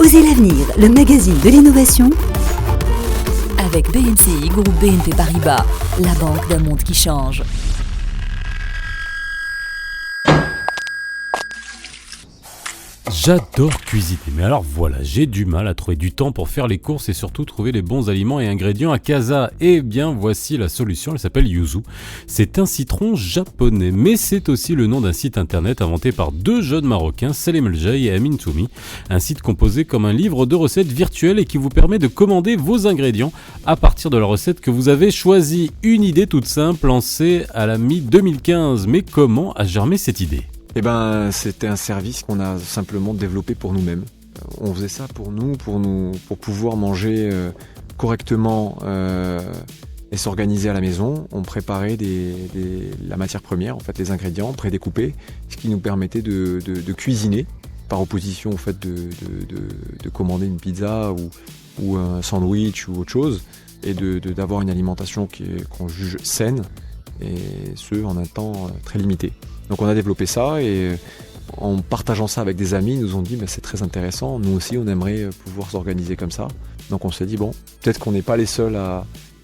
Osez l'avenir, le magazine de l'innovation avec BNCI, groupe BNP Paribas, la banque d'un monde qui change. J'adore cuisiner, mais alors voilà, j'ai du mal à trouver du temps pour faire les courses et surtout trouver les bons aliments et ingrédients à casa. Eh bien voici la solution, elle s'appelle Yuzu. C'est un citron japonais, mais c'est aussi le nom d'un site internet inventé par deux jeunes marocains, Salim El-Jay et Amin Toumi. Un site composé comme un livre de recettes virtuel et qui vous permet de commander vos ingrédients à partir de la recette que vous avez choisie. Une idée toute simple lancée à la mi-2015, mais comment a germé cette idée ? C'était un service qu'on a simplement développé pour nous-mêmes. On faisait ça pour pouvoir manger correctement et s'organiser à la maison. On préparait la matière première, en fait, les ingrédients prédécoupés, ce qui nous permettait de cuisiner, par opposition au fait de commander une pizza ou un sandwich ou autre chose, et d'avoir une alimentation qu'on juge saine, et ce en un temps très limité. Donc on a développé ça et en partageant ça avec des amis, ils nous ont dit c'est très intéressant, nous aussi on aimerait pouvoir s'organiser comme ça. Donc on s'est dit peut-être qu'on n'est pas les seuls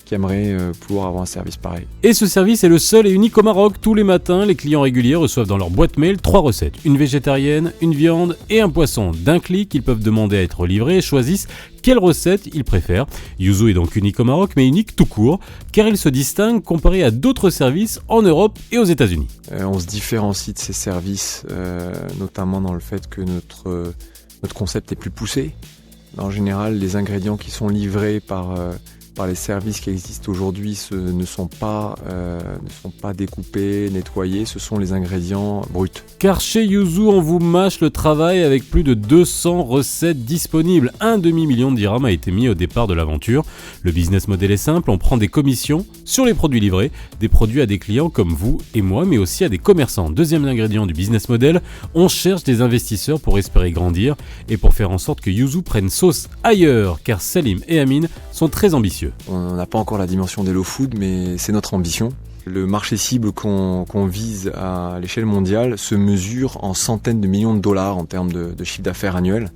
qui aimeraient pouvoir avoir un service pareil. Et ce service est le seul et unique au Maroc. Tous les matins, les clients réguliers reçoivent dans leur boîte mail 3 recettes, une végétarienne, une viande et un poisson. D'un clic, ils peuvent demander à être livrés et choisissent quelle recette ils préfèrent. Yuzu est donc unique au Maroc, mais unique tout court, car il se distingue comparé à d'autres services en Europe et aux États-Unis. On se différencie de ces services, notamment dans le fait que notre concept est plus poussé. En général, les ingrédients qui sont livrés par les services qui existent aujourd'hui ne sont pas découpés, nettoyés, ce sont les ingrédients bruts. Car chez Yuzu, on vous mâche le travail avec plus de 200 recettes disponibles. 1 demi-million de dirhams a été mis au départ de l'aventure. Le business model est simple, on prend des commissions sur les produits livrés, des produits à des clients comme vous et moi, mais aussi à des commerçants. Deuxième ingrédient du business model, on cherche des investisseurs pour espérer grandir et pour faire en sorte que Yuzu prenne sauce ailleurs, car Salim et Amin sont très ambitieux. On n'a pas encore la dimension d'Hello Food, mais c'est notre ambition. Le marché cible qu'on vise à l'échelle mondiale se mesure en centaines de millions de dollars en termes de chiffre d'affaires annuel.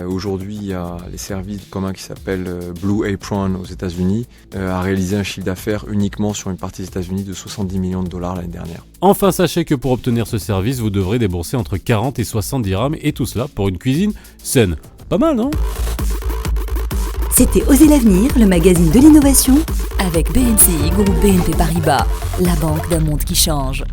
Aujourd'hui, il y a les services communs qui s'appellent Blue Apron aux États-Unis, a réalisé un chiffre d'affaires uniquement sur une partie des États-Unis de 70 millions de dollars l'année dernière. Enfin, sachez que pour obtenir ce service, vous devrez débourser entre 40 et 60 dirhams et tout cela pour une cuisine saine. Pas mal, non ? C'était Osez l'avenir, le magazine de l'innovation avec BNCI, groupe BNP Paribas, la banque d'un monde qui change.